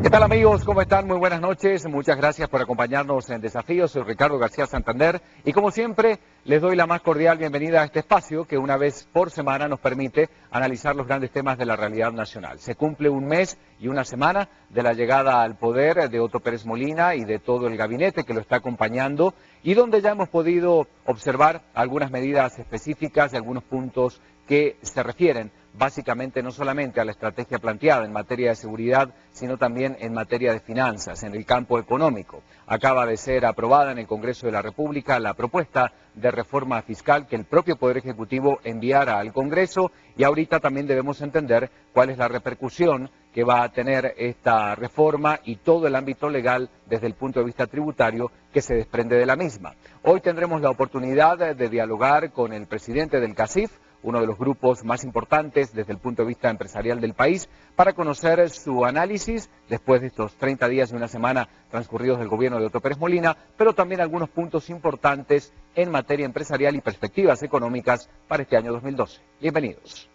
¿Qué tal amigos? ¿Cómo están? Muy buenas noches. Muchas gracias por acompañarnos en Desafíos. Soy Ricardo García Santander y como siempre les doy la más cordial bienvenida a este espacio que una vez por semana nos permite analizar los grandes temas de la realidad nacional. Se cumple un mes y una semana de la llegada al poder de Otto Pérez Molina y de todo el gabinete que lo está acompañando y donde ya hemos podido observar algunas medidas específicas y algunos puntos que se refieren básicamente no solamente a la estrategia planteada en materia de seguridad, sino también en materia de finanzas, en el campo económico. Acaba de ser aprobada en el Congreso de la República la propuesta de reforma fiscal que el propio Poder Ejecutivo enviara al Congreso y ahorita también debemos entender cuál es la repercusión que va a tener esta reforma y todo el ámbito legal desde el punto de vista tributario que se desprende de la misma. Hoy tendremos la oportunidad de dialogar con el presidente del CACIF, uno de los grupos más importantes desde el punto de vista empresarial del país, para conocer su análisis después de estos 30 días y una semana transcurridos del gobierno de Otto Pérez Molina, pero también algunos puntos importantes en materia empresarial y perspectivas económicas para este año 2012. Bienvenidos.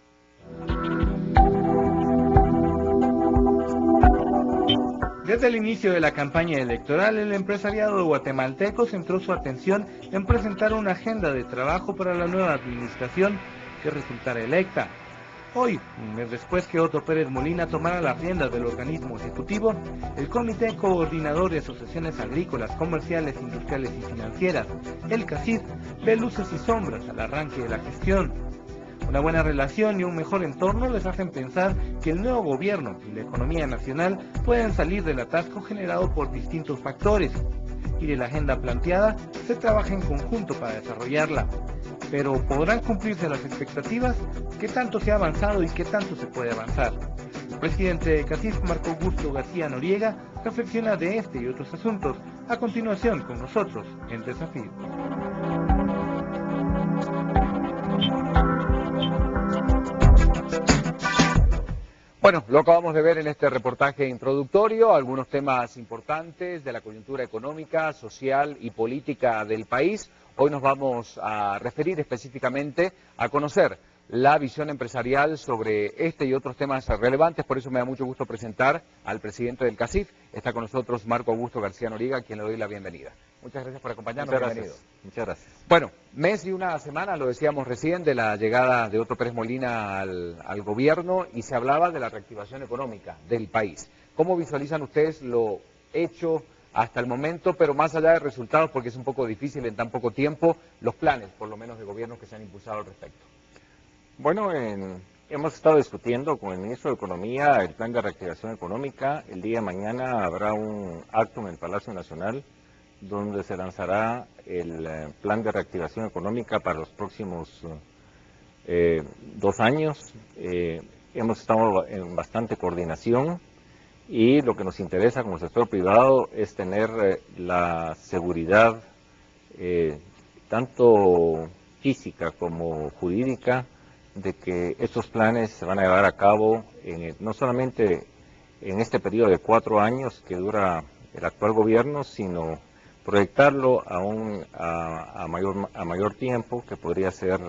Desde el inicio de la campaña electoral, el empresariado guatemalteco centró su atención en presentar una agenda de trabajo para la nueva administración que resultara electa. Hoy, un mes después que Otto Pérez Molina tomara las riendas del organismo ejecutivo, el Comité Coordinador de Asociaciones Agrícolas, Comerciales, Industriales y Financieras, el CACIF, ve luces y sombras al arranque de la gestión. Una buena relación y un mejor entorno les hacen pensar que el nuevo gobierno y la economía nacional pueden salir del atasco generado por distintos factores, y de la agenda planteada se trabaja en conjunto para desarrollarla. Pero ¿podrán cumplirse las expectativas? ¿Qué tanto se ha avanzado y qué tanto se puede avanzar? El presidente de CACIF, Marco Augusto García Noriega, reflexiona de este y otros asuntos a continuación con nosotros en Desafío. Bueno, lo acabamos de ver en este reportaje introductorio, algunos temas importantes de la coyuntura económica, social y política del país. Hoy nos vamos a referir específicamente a conocer la visión empresarial sobre este y otros temas relevantes. Por eso me da mucho gusto presentar al presidente del CACIF. Está con nosotros Marco Augusto García Noriega, a quien le doy la bienvenida. Muchas gracias por acompañarnos. Muchas Bienvenido. gracias. Muchas gracias. Bueno, mes y una semana, lo decíamos recién, de la llegada de Otto Pérez Molina al gobierno y se hablaba de la reactivación económica del país. ¿Cómo visualizan ustedes lo hecho hasta el momento, pero más allá de resultados, porque es un poco difícil en tan poco tiempo, los planes, por lo menos, de gobierno que se han impulsado al respecto? Bueno, hemos estado discutiendo con el ministro de Economía el plan de reactivación económica. El día de mañana habrá un acto en el Palacio Nacional donde se lanzará el plan de reactivación económica para los próximos 2 años. Hemos estado en bastante coordinación y lo que nos interesa como sector privado es tener la seguridad tanto física como jurídica de que estos planes se van a llevar a cabo no solamente en este periodo de 4 años que dura el actual gobierno, sino proyectarlo a mayor tiempo, que podría ser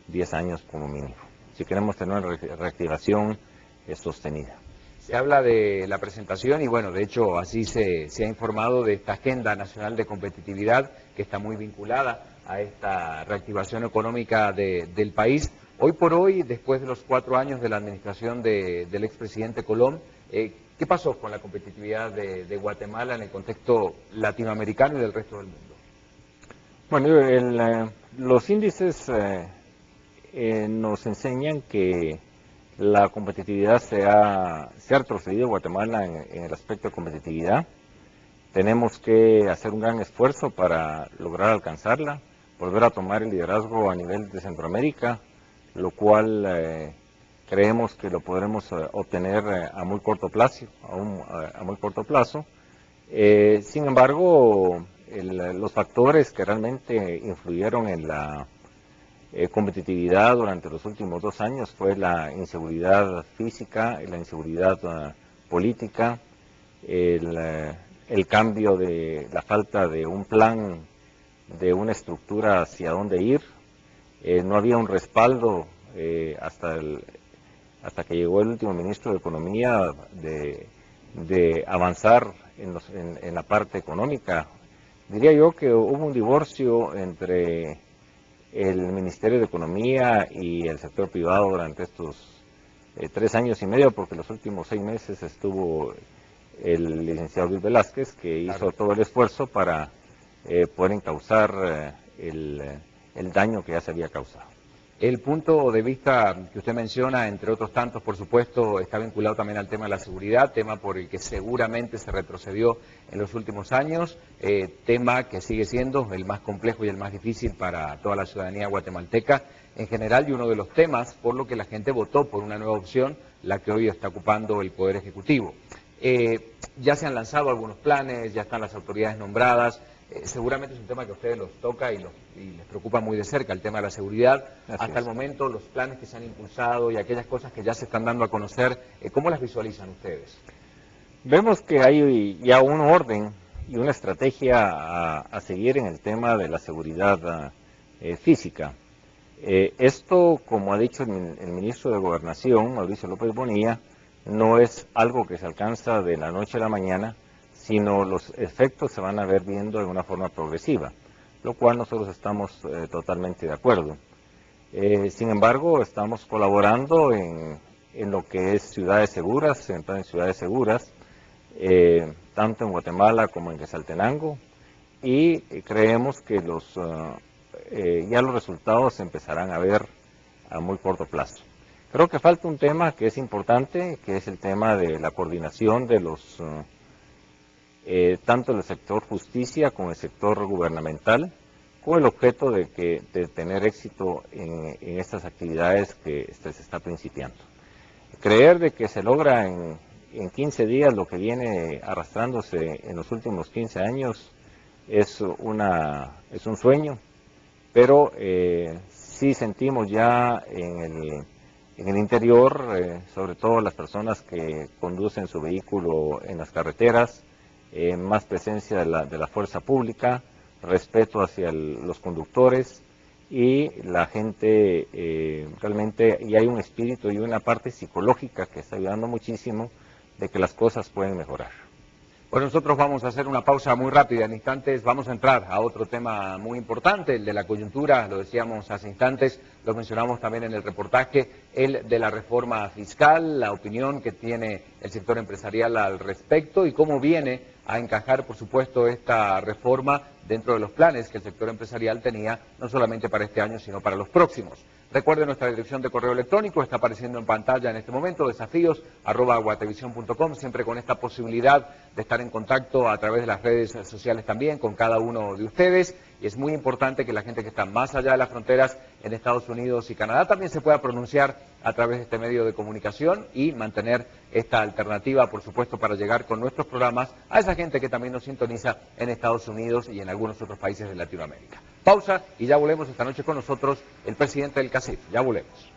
10 años como mínimo, si queremos tener una reactivación sostenida. Se habla de la presentación y bueno, de hecho así se ha informado de esta Agenda Nacional de Competitividad que está muy vinculada a esta reactivación económica del país. Hoy por hoy, después de los 4 años de la administración del expresidente Colom, ¿qué pasó con la competitividad de Guatemala en el contexto latinoamericano y del resto del mundo? Bueno, los índices nos enseñan que la competitividad se ha retrocedido en Guatemala en el aspecto de competitividad. Tenemos que hacer un gran esfuerzo para lograr alcanzarla, volver a tomar el liderazgo a nivel de Centroamérica, lo cual creemos que lo podremos obtener a muy corto plazo. Sin embargo, los factores que realmente influyeron en la competitividad durante los últimos 2 años fue la inseguridad física y la inseguridad política, el cambio de la falta de un plan, de una estructura hacia dónde ir. No había un respaldo hasta que llegó el último ministro de Economía de avanzar en la parte económica. Diría yo que hubo un divorcio entre el Ministerio de Economía y el sector privado durante estos 3 años y medio, porque los últimos 6 meses estuvo el licenciado Luis Velázquez, que hizo todo el esfuerzo para poder encauzar el daño que ya se había causado. El punto de vista que usted menciona, entre otros tantos, por supuesto, está vinculado también al tema de la seguridad, tema por el que seguramente se retrocedió en los últimos años, tema que sigue siendo el más complejo y el más difícil para toda la ciudadanía guatemalteca en general, y uno de los temas por lo que la gente votó por una nueva opción, la que hoy está ocupando el Poder Ejecutivo. Ya se han lanzado algunos planes, ya están las autoridades nombradas. Seguramente es un tema que a ustedes los toca y les preocupa muy de cerca, el tema de la seguridad. Hasta el momento, los planes que se han impulsado y aquellas cosas que ya se están dando a conocer, ¿cómo las visualizan ustedes? Vemos que hay ya un orden y una estrategia a seguir en el tema de la seguridad física. Esto, como ha dicho el ministro de Gobernación, Mauricio López Bonilla, no es algo que se alcanza de la noche a la mañana, sino los efectos se van a ver viendo de una forma progresiva, lo cual nosotros estamos totalmente de acuerdo. Sin embargo, estamos colaborando en lo que es ciudades seguras, en ciudades seguras, tanto en Guatemala como en Quetzaltenango, y creemos que ya los resultados se empezarán a ver a muy corto plazo. Creo que falta un tema que es importante, que es el tema de la coordinación de tanto del sector justicia como el sector gubernamental, con el objeto de tener éxito en estas actividades que se está principiando. Creer de que se logra en 15 días lo que viene arrastrándose en los últimos 15 años es un sueño, pero sí sentimos ya en el interior, sobre todo las personas que conducen su vehículo en las carreteras, más presencia de la fuerza pública, respeto hacia los conductores y la gente realmente, y hay un espíritu y una parte psicológica que está ayudando muchísimo de que las cosas pueden mejorar. Bueno, nosotros vamos a hacer una pausa muy rápida. En instantes vamos a entrar a otro tema muy importante, el de la coyuntura, lo decíamos hace instantes, lo mencionamos también en el reportaje, el de la reforma fiscal, la opinión que tiene el sector empresarial al respecto y cómo viene a encajar, por supuesto, esta reforma dentro de los planes que el sector empresarial tenía, no solamente para este año, sino para los próximos. Recuerde nuestra dirección de correo electrónico, está apareciendo en pantalla en este momento, desafíos@guatevisión.com, siempre con esta posibilidad de estar en contacto a través de las redes sociales también con cada uno de ustedes. Y es muy importante que la gente que está más allá de las fronteras en Estados Unidos y Canadá también se pueda pronunciar a través de este medio de comunicación y mantener esta alternativa, por supuesto, para llegar con nuestros programas a esa gente que también nos sintoniza en Estados Unidos y en algunos otros países de Latinoamérica. Pausa y ya volvemos esta noche con nosotros el presidente del CACIF. Ya volvemos.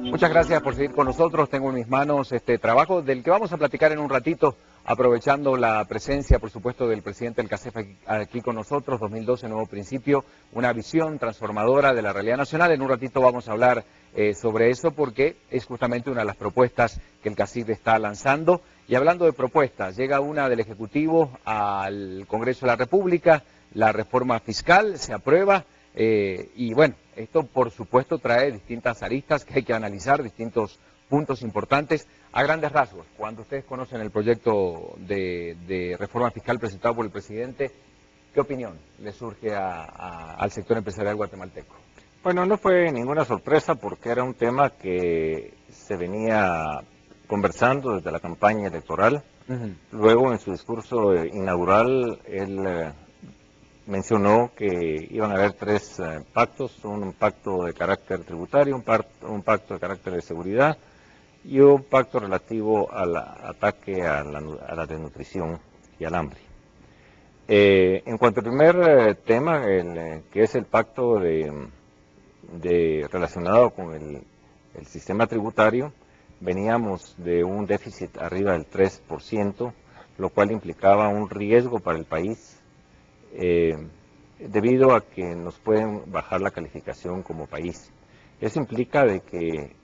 Muchas gracias por seguir con nosotros. Tengo en mis manos este trabajo del que vamos a platicar en un ratito, aprovechando la presencia, por supuesto, del presidente del CACEF aquí con nosotros, 2012, Nuevo Principio, una visión transformadora de la realidad nacional. En un ratito vamos a hablar sobre eso porque es justamente una de las propuestas que el CACIF está lanzando. Y hablando de propuestas, llega una del Ejecutivo al Congreso de la República, la reforma fiscal se aprueba. Y bueno, esto por supuesto trae distintas aristas que hay que analizar, distintos puntos importantes. A grandes rasgos, cuando ustedes conocen el proyecto de reforma fiscal presentado por el presidente, ¿qué opinión le surge al sector empresarial guatemalteco? Bueno, no fue ninguna sorpresa porque era un tema que se venía conversando desde la campaña electoral. Luego, en su discurso inaugural, él mencionó que iban a haber 3 pactos, un pacto de carácter tributario, un pacto de carácter de seguridad y un pacto relativo al ataque a la desnutrición y al hambre. En cuanto al primer tema, que es el pacto relacionado con el sistema tributario, veníamos de un déficit arriba del 3%, lo cual implicaba un riesgo para el país, debido a que nos pueden bajar la calificación como país. Eso implica de que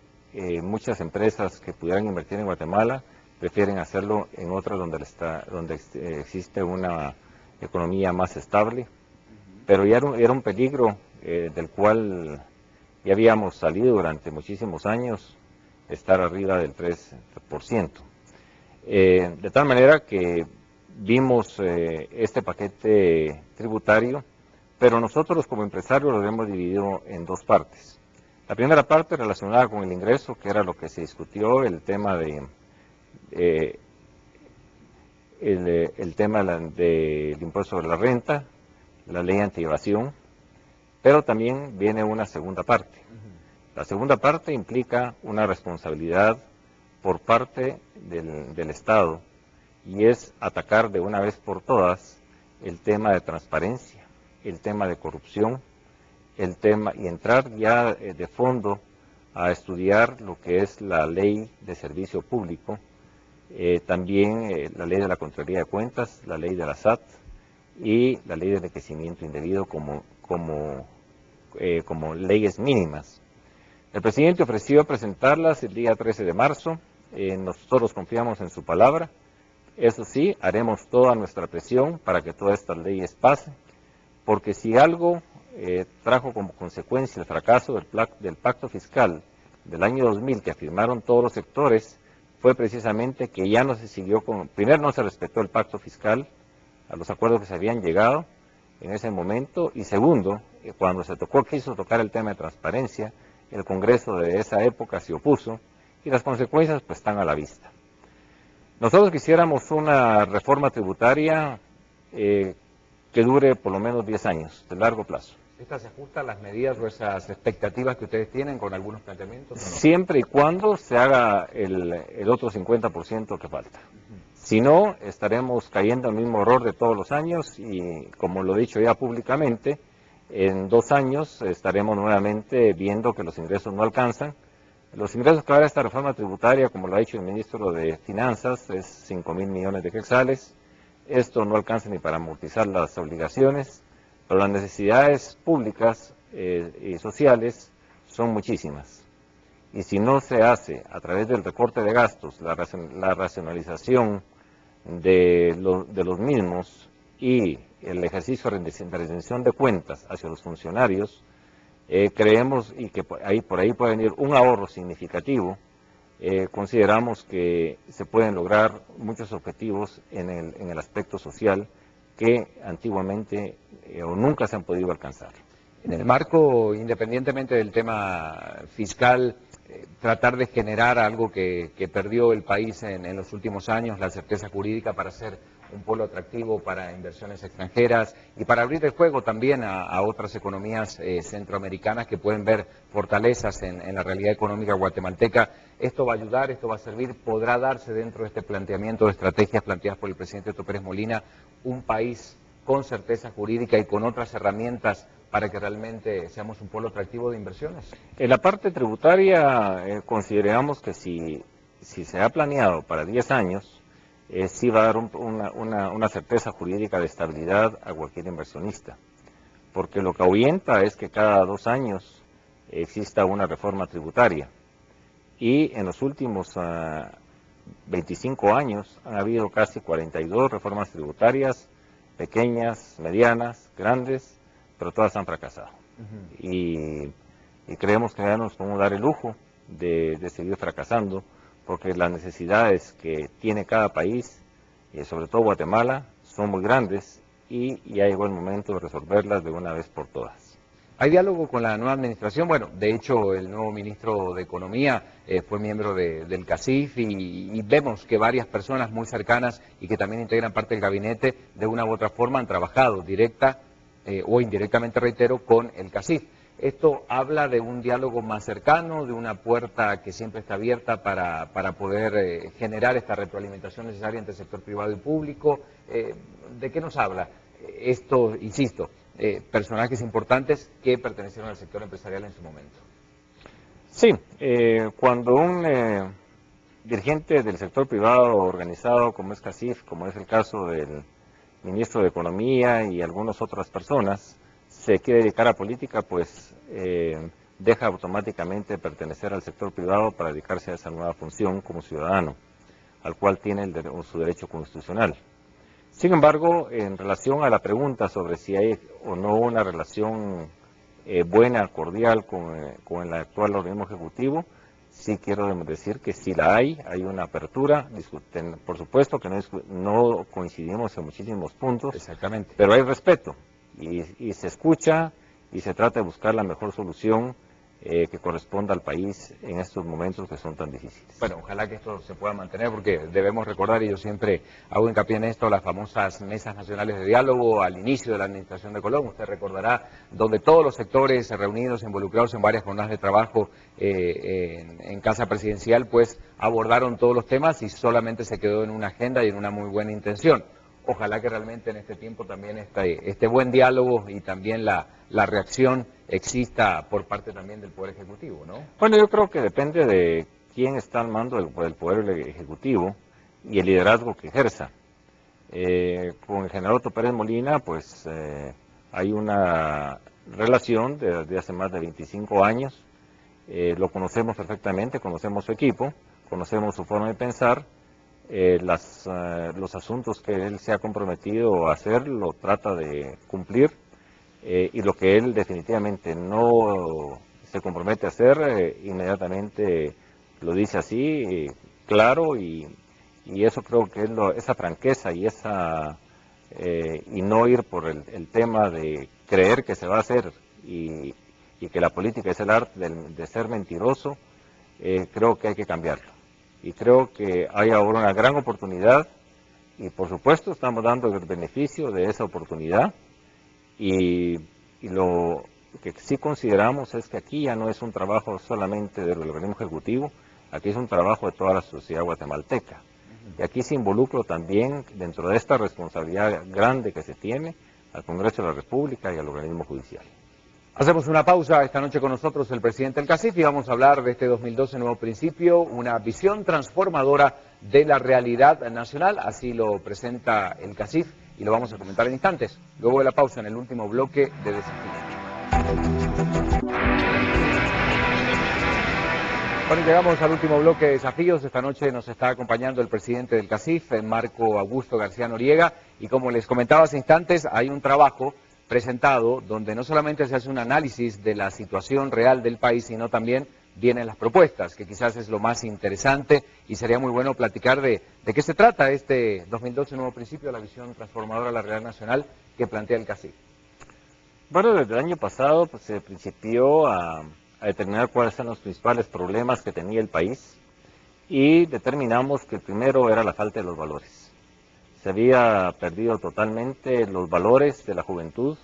muchas empresas que pudieran invertir en Guatemala prefieren hacerlo en otras donde existe una economía más estable, pero ya era un peligro del cual ya habíamos salido durante muchísimos años, estar arriba del 3%. De tal manera que vimos este paquete tributario, pero nosotros como empresarios lo hemos dividido en dos partes. La primera parte relacionada con el ingreso, que era lo que se discutió, el tema del impuesto sobre la renta, la ley anti-evasión, pero también viene una segunda parte. La segunda parte implica una responsabilidad por parte del Estado, y es atacar de una vez por todas el tema de transparencia, el tema de corrupción, y entrar ya de fondo a estudiar lo que es la ley de servicio público, también la ley de la Contraloría de Cuentas, la ley de la SAT y la ley de enriquecimiento indebido como leyes mínimas. El presidente ofreció presentarlas el día 13 de marzo, nosotros confiamos en su palabra. Eso sí, haremos toda nuestra presión para que todas estas leyes pasen, porque si algo trajo como consecuencia el fracaso del pacto fiscal del año 2000 que afirmaron todos los sectores, fue precisamente que ya no se siguió primero no se respetó el pacto fiscal, a los acuerdos que se habían llegado en ese momento, y segundo, cuando quiso tocar el tema de transparencia, el Congreso de esa época se opuso, y las consecuencias pues están a la vista. Nosotros quisiéramos una reforma tributaria que dure por lo menos 10 años, de largo plazo. ¿Esta se ajusta a las medidas o esas expectativas que ustedes tienen con algunos planteamientos? ¿O no? Siempre y cuando se haga el otro 50% que falta. Si no, estaremos cayendo en el mismo error de todos los años y, como lo he dicho ya públicamente, en 2 años estaremos nuevamente viendo que los ingresos no alcanzan. Los ingresos que va a dar esta reforma tributaria, como lo ha dicho el ministro de Finanzas, es 5.000 millones de quetzales. Esto no alcanza ni para amortizar las obligaciones, pero las necesidades públicas y sociales son muchísimas. Y si no se hace a través del recorte de gastos, la racionalización de los mismos y el ejercicio de rendición de cuentas hacia los funcionarios, creemos y que por ahí puede venir un ahorro significativo. Consideramos que se pueden lograr muchos objetivos en el aspecto social que antiguamente o nunca se han podido alcanzar. En el marco, independientemente del tema fiscal, tratar de generar algo que perdió el país en los últimos años, la certeza jurídica para ser un polo atractivo para inversiones extranjeras y para abrir el juego también a otras economías centroamericanas que pueden ver fortalezas en la realidad económica guatemalteca. Esto va a ayudar, esto va a servir, podrá darse dentro de este planteamiento de estrategias planteadas por el presidente Otto Pérez Molina, un país con certeza jurídica y con otras herramientas para que realmente seamos un polo atractivo de inversiones. En la parte tributaria consideramos que si se ha planeado para 10 años, sí va a dar una certeza jurídica de estabilidad a cualquier inversionista, porque lo que ahuyenta es que cada 2 años exista una reforma tributaria, y en los últimos 25 años han habido casi 42 reformas tributarias, pequeñas, medianas, grandes, pero todas han fracasado. Y creemos que ya nos podemos dar el lujo de seguir fracasando, porque las necesidades que tiene cada país, sobre todo Guatemala, son muy grandes y ya llegó el momento de resolverlas de una vez por todas. ¿Hay diálogo con la nueva administración? Bueno, de hecho, el nuevo ministro de Economía fue miembro del CACIF y vemos que varias personas muy cercanas y que también integran parte del gabinete, de una u otra forma han trabajado directa o indirectamente, reitero, con el CACIF. Esto habla de un diálogo más cercano, de una puerta que siempre está abierta para poder generar esta retroalimentación necesaria entre el sector privado y público. ¿De qué nos habla? Esto, insisto, personajes importantes que pertenecieron al sector empresarial en su momento. Sí, cuando un dirigentes del sector privado organizado como es CACIF, como es el caso del ministro de Economía y algunas otras personas, se quiere dedicar a política, pues deja automáticamente de pertenecer al sector privado para dedicarse a esa nueva función como ciudadano, al cual tiene su derecho constitucional. Sin embargo, en relación a la pregunta sobre si hay o no una relación buena, cordial con el actual organismo ejecutivo, sí quiero decir que sí la hay una apertura, por supuesto que no coincidimos en muchísimos puntos, Exactamente. pero hay respeto y se escucha y se trata de buscar la mejor solución que corresponda al país en estos momentos que son tan difíciles. Bueno, ojalá que esto se pueda mantener porque debemos recordar, y yo siempre hago hincapié en esto, las famosas mesas nacionales de diálogo al inicio de la administración de Colón. Usted recordará donde todos los sectores reunidos, involucrados en varias jornadas de trabajo en Casa Presidencial, pues abordaron todos los temas y solamente se quedó en una agenda y en una muy buena intención. Ojalá que realmente en este tiempo también este buen diálogo y también la reacción exista por parte también del Poder Ejecutivo, ¿no? Bueno, yo creo que depende de quién está al mando del Poder Ejecutivo y el liderazgo que ejerza. Con el general Otto Pérez Molina, pues hay una relación desde hace más de 25 años, lo conocemos perfectamente, conocemos su equipo, conocemos su forma de pensar, los asuntos que él se ha comprometido a hacer, lo trata de cumplir, y lo que él definitivamente no se compromete a hacer, inmediatamente lo dice así, claro, y eso creo que es esa franqueza y y no ir por el tema de creer que se va a hacer y que la política es el arte de ser mentiroso, creo que hay que cambiarlo. Y creo que hay ahora una gran oportunidad y por supuesto estamos dando el beneficio de esa oportunidad y lo que sí consideramos es que aquí ya no es un trabajo solamente del organismo ejecutivo, aquí es un trabajo de toda la sociedad guatemalteca. Y aquí se involucra también, dentro de esta responsabilidad grande que se tiene, al Congreso de la República y al organismo judicial. Hacemos una pausa esta noche con nosotros el presidente del CACIF y vamos a hablar de este 2012 Nuevo Principio, una visión transformadora de la realidad nacional, así lo presenta el CACIF y lo vamos a comentar en instantes, luego de la pausa en el último bloque de Desafíos. Bueno, llegamos al último bloque de Desafíos. Esta noche nos está acompañando el presidente del CACIF, Marco Augusto García Noriega, y como les comentaba hace instantes, hay un trabajo presentado donde no solamente se hace un análisis de la situación real del país, sino también vienen las propuestas, que quizás es lo más interesante y sería muy bueno platicar de qué se trata este 2012 Nuevo Principio, la visión transformadora de la realidad nacional que plantea el CACIF. Bueno, desde el año pasado pues, se principió a determinar cuáles son los principales problemas que tenía el país y determinamos que el primero era la falta de los valores. Se había perdido totalmente los valores de la juventud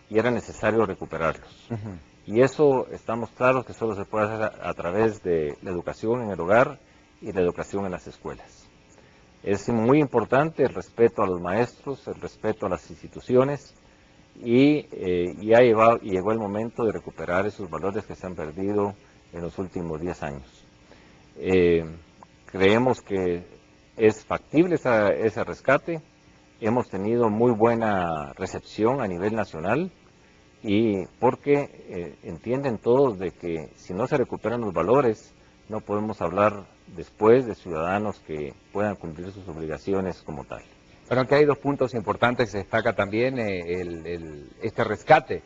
y era necesario recuperarlos. Y eso estamos claros que solo se puede hacer a través de la educación en el hogar y la educación en las escuelas. Es muy importante el respeto a los maestros, el respeto a las instituciones y llegó el momento de recuperar esos valores que se han perdido en los últimos 10 años. Creemos que es factible ese rescate, hemos tenido muy buena recepción a nivel nacional y porque entienden todos de que si no se recuperan los valores no podemos hablar después de ciudadanos que puedan cumplir sus obligaciones como tal. Bueno, aquí hay dos puntos importantes, se destaca también este rescate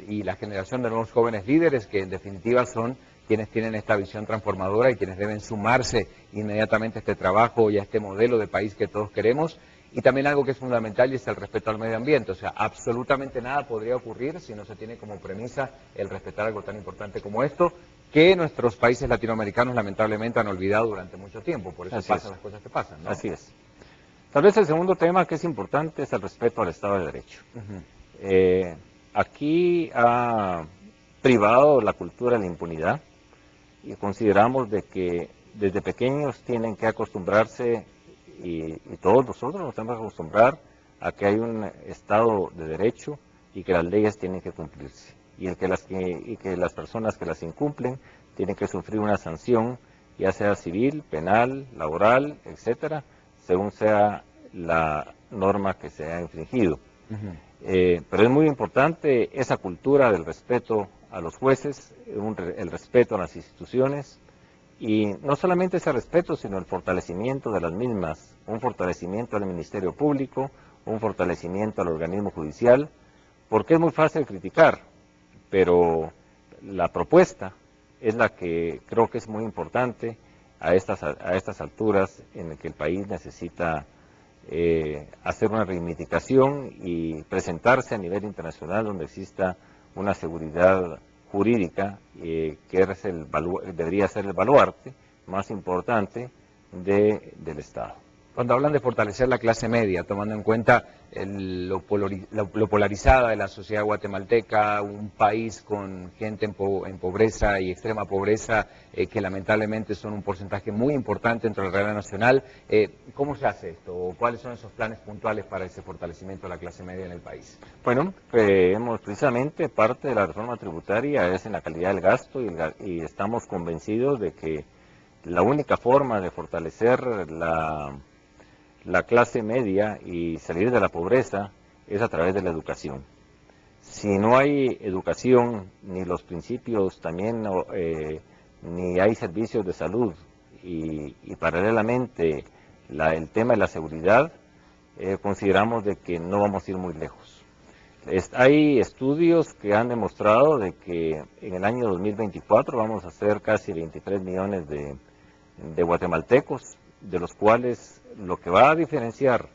y la generación de nuevos jóvenes líderes que en definitiva son quienes tienen esta visión transformadora y quienes deben sumarse inmediatamente a este trabajo y a este modelo de país que todos queremos. Y también algo que es fundamental y es el respeto al medio ambiente. O sea, absolutamente nada podría ocurrir si no se tiene como premisa el respetar algo tan importante como esto, que nuestros países latinoamericanos lamentablemente han olvidado durante mucho tiempo. Por eso pasan las cosas que pasan, ¿no? Así es. Tal vez el segundo tema que es importante es el respeto al Estado de Derecho. Aquí ha privado la cultura de la impunidad y consideramos de que desde pequeños tienen que acostumbrarse y todos nosotros nos tenemos que acostumbrar a que hay un Estado de Derecho y que las leyes tienen que cumplirse y que las personas que las incumplen tienen que sufrir una sanción ya sea civil, penal, laboral, etcétera, según sea la norma que se ha infringido. Pero es muy importante esa cultura del respeto a los jueces, el respeto a las instituciones, y no solamente ese respeto, sino el fortalecimiento de las mismas, un fortalecimiento al Ministerio Público, un fortalecimiento al organismo judicial, porque es muy fácil criticar, pero la propuesta es la que creo que es muy importante a estas alturas en el que el país necesita hacer una reivindicación y presentarse a nivel internacional donde exista una seguridad jurídica que debería ser el baluarte más importante del Estado. Cuando hablan de fortalecer la clase media, tomando en cuenta lo polarizada de la sociedad guatemalteca, un país con gente en pobreza y extrema pobreza, que lamentablemente son un porcentaje muy importante dentro de la realidad nacional, ¿cómo se hace esto? ¿Cuáles son esos planes puntuales para ese fortalecimiento de la clase media en el país? Bueno, precisamente parte de la reforma tributaria es en la calidad del gasto y estamos convencidos de que la única forma de fortalecer la clase media y salir de la pobreza es a través de la educación. Si no hay educación, ni los principios también, ni hay servicios de salud y paralelamente el tema de la seguridad, consideramos de que no vamos a ir muy lejos. Hay estudios que han demostrado de que en el año 2024 vamos a ser casi 23 millones de guatemaltecos, de los cuales lo que va a diferenciar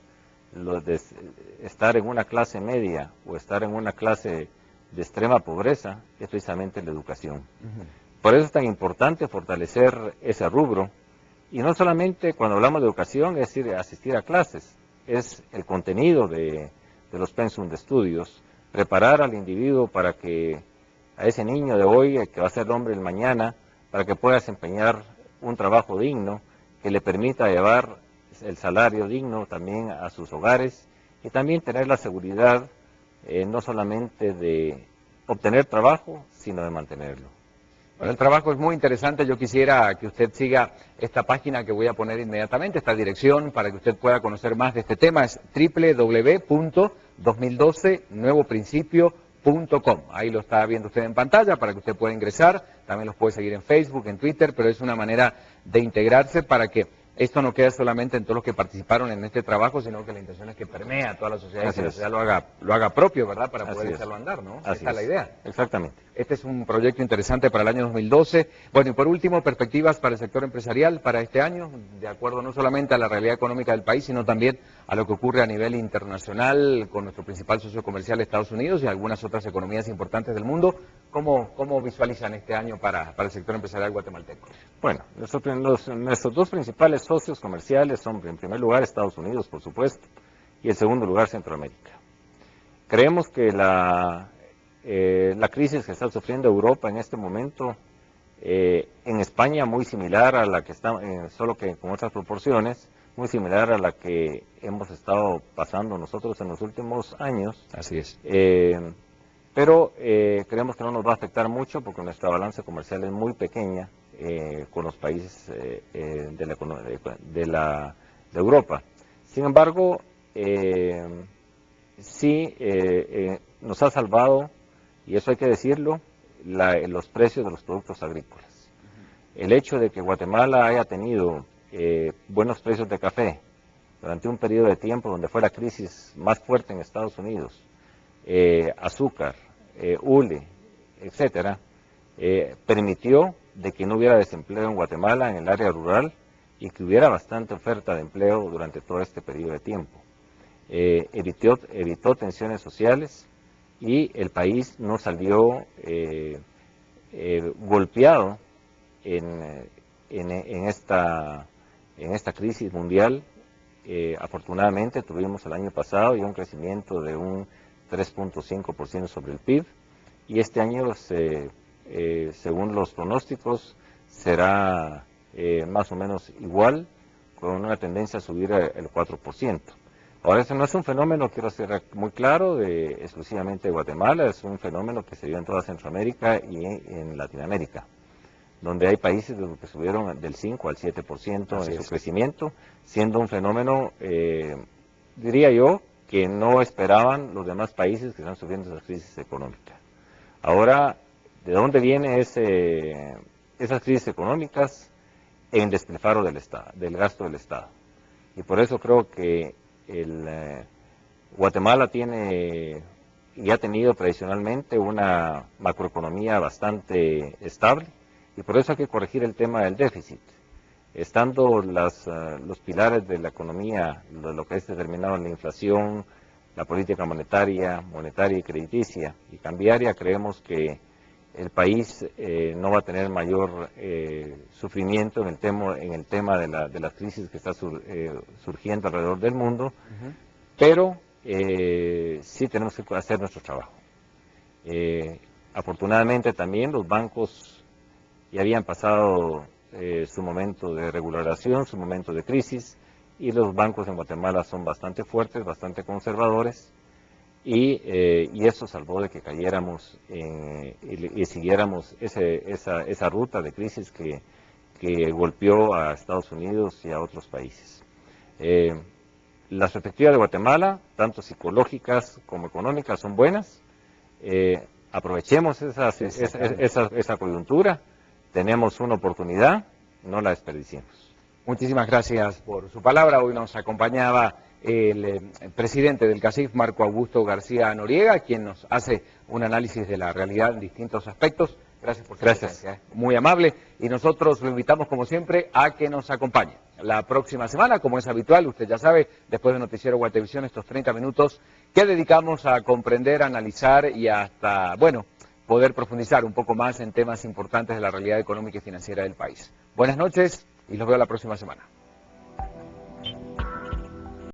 de estar en una clase media o estar en una clase de extrema pobreza es precisamente la educación. Por eso es tan importante fortalecer ese rubro, y no solamente cuando hablamos de educación es decir, asistir a clases, es el contenido de los pensum de estudios, preparar al individuo para que a ese niño de hoy, que va a ser hombre el mañana, para que pueda desempeñar un trabajo digno, que le permita llevar el salario digno también a sus hogares y también tener la seguridad no solamente de obtener trabajo, sino de mantenerlo. Bueno, el trabajo es muy interesante. Yo quisiera que usted siga esta página que voy a poner inmediatamente, esta dirección, para que usted pueda conocer más de este tema. Es www.2012nuevoprincipio.com. Ahí lo está viendo usted en pantalla para que usted pueda ingresar. También los puede seguir en Facebook, en Twitter, pero es una manera de integrarse para que esto no quede solamente en todos los que participaron en este trabajo, sino que la intención es que permee a toda la sociedad y que la sociedad lo haga propio, ¿verdad? Para poder echarlo a andar, ¿no? Esta es la idea. Exactamente. Este es un proyecto interesante para el año 2012. Bueno, y por último, perspectivas para el sector empresarial para este año, de acuerdo no solamente a la realidad económica del país, sino también a lo que ocurre a nivel internacional con nuestro principal socio comercial, Estados Unidos, y algunas otras economías importantes del mundo. ¿Cómo visualizan este año para el sector empresarial guatemalteco? Bueno, nuestros dos principales socios comerciales son, en primer lugar, Estados Unidos, por supuesto, y en segundo lugar, Centroamérica. Creemos que la crisis que está sufriendo Europa en este momento, en España muy similar a la que está, solo que con otras proporciones, muy similar a la que hemos estado pasando nosotros en los últimos años. Así es. Pero creemos que no nos va a afectar mucho porque nuestra balanza comercial es muy pequeña con los países de Europa. Sin embargo, sí nos ha salvado, y eso hay que decirlo, los precios de los productos agrícolas. El hecho de que Guatemala haya tenido buenos precios de café durante un periodo de tiempo donde fue la crisis más fuerte en Estados Unidos, azúcar, hule, etcétera, permitió de que no hubiera desempleo en Guatemala en el área rural y que hubiera bastante oferta de empleo durante todo este periodo de tiempo. Evitó tensiones sociales y el país no salió golpeado en esta crisis mundial. Afortunadamente tuvimos el año pasado ya un crecimiento de un 3.5% sobre el PIB, y este año, según los pronósticos, será más o menos igual, con una tendencia a subir el 4%. Ahora, eso no es un fenómeno, quiero ser muy claro, exclusivamente de Guatemala, es un fenómeno que se dio en toda Centroamérica y en Latinoamérica. donde hay países que subieron del 5 al 7% en su crecimiento, siendo un fenómeno, diría yo, que no esperaban los demás países que están sufriendo esa crisis económica. Ahora, ¿de dónde vienen esas crisis económicas? En el despilfarro del gasto del Estado. Y por eso creo que Guatemala tiene y ha tenido tradicionalmente una macroeconomía bastante estable, y por eso hay que corregir el tema del déficit. Estando los pilares de la economía, lo que es determinado en la inflación, la política monetaria y crediticia y cambiaria, creemos que el país no va a tener mayor sufrimiento en el tema de la crisis que está surgiendo alrededor del mundo, pero sí tenemos que hacer nuestro trabajo. Afortunadamente también los bancos ya habían pasado su momento de regularización, su momento de crisis, y los bancos en Guatemala son bastante fuertes, bastante conservadores, y eso salvó de que cayéramos y siguiéramos esa ruta de crisis que golpeó a Estados Unidos y a otros países. Las perspectivas de Guatemala, tanto psicológicas como económicas, son buenas. Aprovechemos esa coyuntura, tenemos una oportunidad, no la desperdiciemos. Muchísimas gracias por su palabra. Hoy nos acompañaba el presidente del CACIF, Marco Augusto García Noriega, quien nos hace un análisis de la realidad en distintos aspectos. Gracias por su presencia, muy amable. Y nosotros lo invitamos, como siempre, a que nos acompañe la próxima semana, como es habitual, usted ya sabe, después de Noticiero Guatevisión, estos 30 minutos que dedicamos a comprender, analizar y hasta, bueno, poder profundizar un poco más en temas importantes de la realidad económica y financiera del país. Buenas noches y los veo la próxima semana.